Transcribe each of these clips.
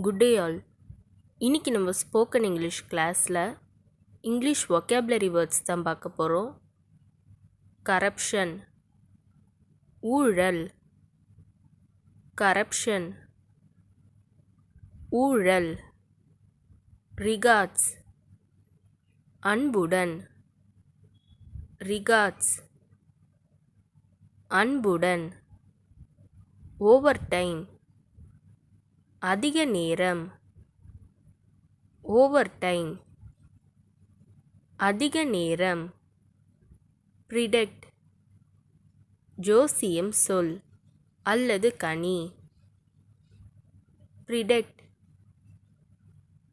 Good day all. இன்னைக்கு நம்ம spoken English கிளாஸில் இங்கிலீஷ் vocabulary வேர்ட்ஸ் தான் பார்க்க போகிறோம். கரப்ஷன், ஊழல். கரப்ஷன், ஊழல். ரிகார்ட்ஸ், அன்புடன். ரிகார்ட்ஸ், அன்புடன். ஓவர் டைம், அதிக நேரம். ஓவர் டைம், அதிக நேரம். ப்ரிடெக்ட், ஜோசியம் சொல் அல்லது கனி. ப்ரிடெக்ட்,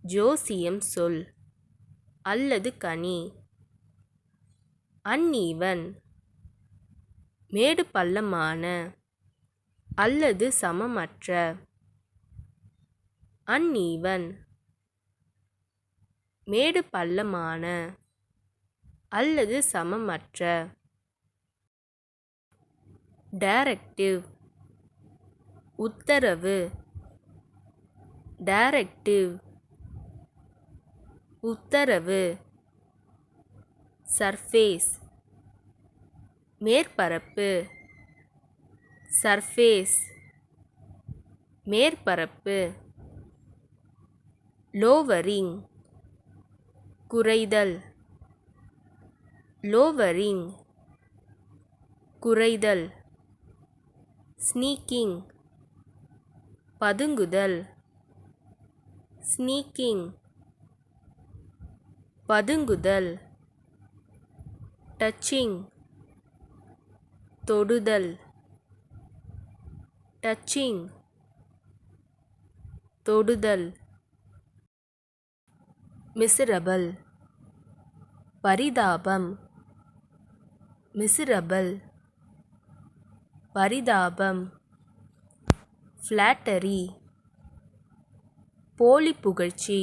ஜோசியம் சொல் அல்லது கனி. அன்ஈவன், மேடு பள்ளமான அல்லது சமமற்ற. அன்ஈவன், மேடு பள்ளமான அல்லது சமமற்ற. டைரக்டிவ், உத்தரவு. டைரக்டிவ், உத்தரவு. சர்ஃபேஸ், மேற்பரப்பு. சர்ஃபேஸ், மேற்பரப்பு. லோவரிங், குறைதல். லோவரிங், குறைதல். ஸ்னீக்கிங், பதுங்குதல். ஸ்னீக்கிங், பதுங்குதல். டச்சிங், தொடுதல். டச்சிங், தொடுதல். மிசரபிள், பரிதாபம். மிசரபிள், பரிதாபம். ஃப்ளாட்டரி, போலி புகழ்ச்சி.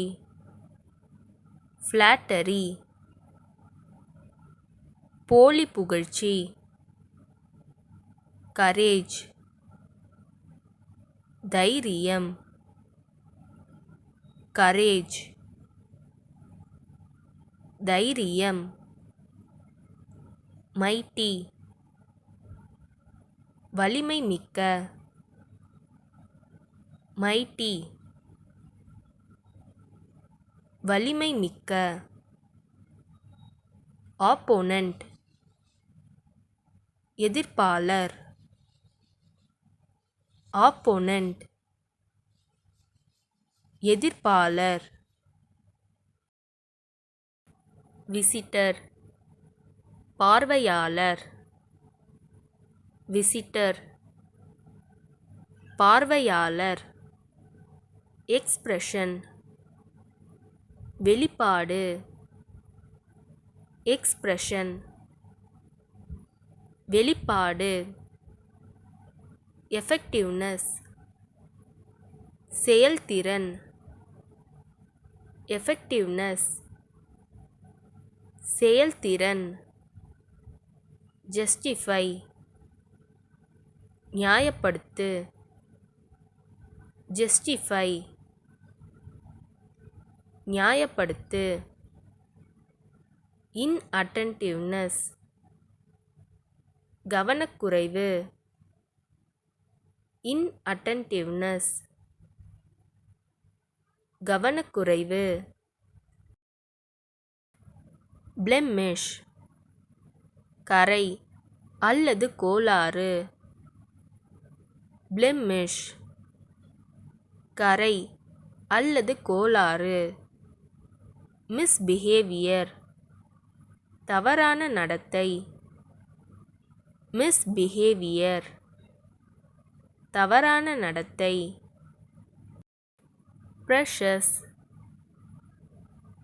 ஃப்ளாட்டரி, போலி புகழ்ச்சி. கரேஜ், தைரியம். கரேஜ், தைரியம். மைட்டி, வலிமை மிக்க. மைட்டி, வலிமை மிக்க. ஆப்போனன்ட், எதிர்ப்பாளர். ஆப்போனன்ட், எதிர்ப்பாளர். விசிட்டர், பார்வையாளர். விசிட்டர், பார்வையாளர். எக்ஸ்பிரஷன், வெளிப்பாடு. எக்ஸ்பிரஷன், வெளிப்பாடு. எஃபெக்டிவ்னஸ், செயல்திறன். எஃபெக்டிவ்னஸ், செயல்திறன். ஜஸ்டிஃபை, நியாயப்படுத்து. ஜஸ்டிஃபை, நியாயப்படுத்து. இன்அட்டென்டிவ்னஸ், கவனக்குறைவு. இன்அட்டென்டிவ்னஸ், கவனக்குறைவு. பிளெமிஷ், கறை அல்லது கோளாறு. பிளெமிஷ், கறை அல்லது கோளாறு. மிஸ்பிஹேவியர், தவறான நடத்தை. மிஸ்பிஹேவியர், தவறான நடத்தை. ப்ரெஷஸ்,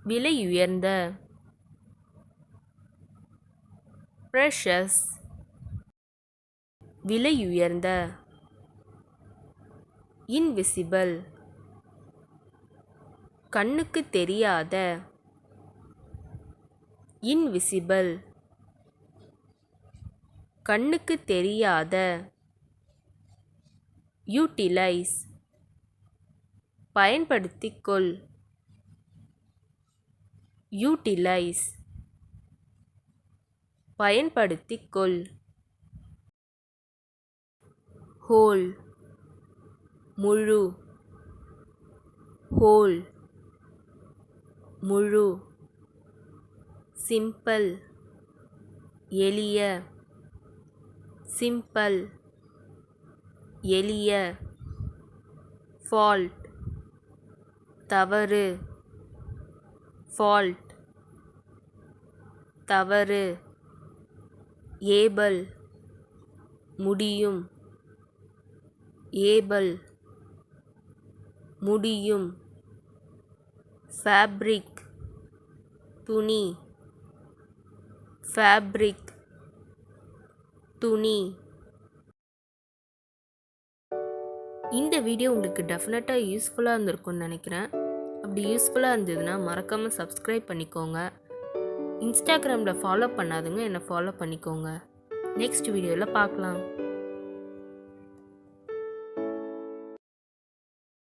விலையுயர்ந்த. ப்ரெஷஸ், விலையுயர்ந்த. இன்விசிபிள், கண்ணுக்கு தெரியாத. இன்விசிபிள், கண்ணுக்கு தெரியாத. யூட்டிலைஸ், பயன்படுத்திக் கொள். யூட்டிலைஸ், பயன்படுத்திக் கொள். ஹோல், முழு. ஹோல், முழு. சிம்பிள், எளிய. சிம்பிள், எளிய. ஃபால்ட், தவறு. ஃபால்ட், தவறு. ஏபல், முடியும். ஏபல், முடியும். ஃபேப்ரிக், துணி. ஃபேப்ரிக், துணி. இந்த வீடியோ உங்களுக்கு டெஃபினட்டாக யூஸ்ஃபுல்லாக இருந்திருக்கும்னு நினைக்கிறேன். அப்படி யூஸ்ஃபுல்லாக இருந்ததுன்னா மறக்காமல் சப்ஸ்கிரைப் பண்ணிக்கோங்க. இன்ஸ்டாகிராமில் ஃபாலோ பண்ணாதுங்க, என்னை ஃபாலோ பண்ணிக்கோங்க. நெக்ஸ்ட் வீடியோவில் பார்க்கலாம்.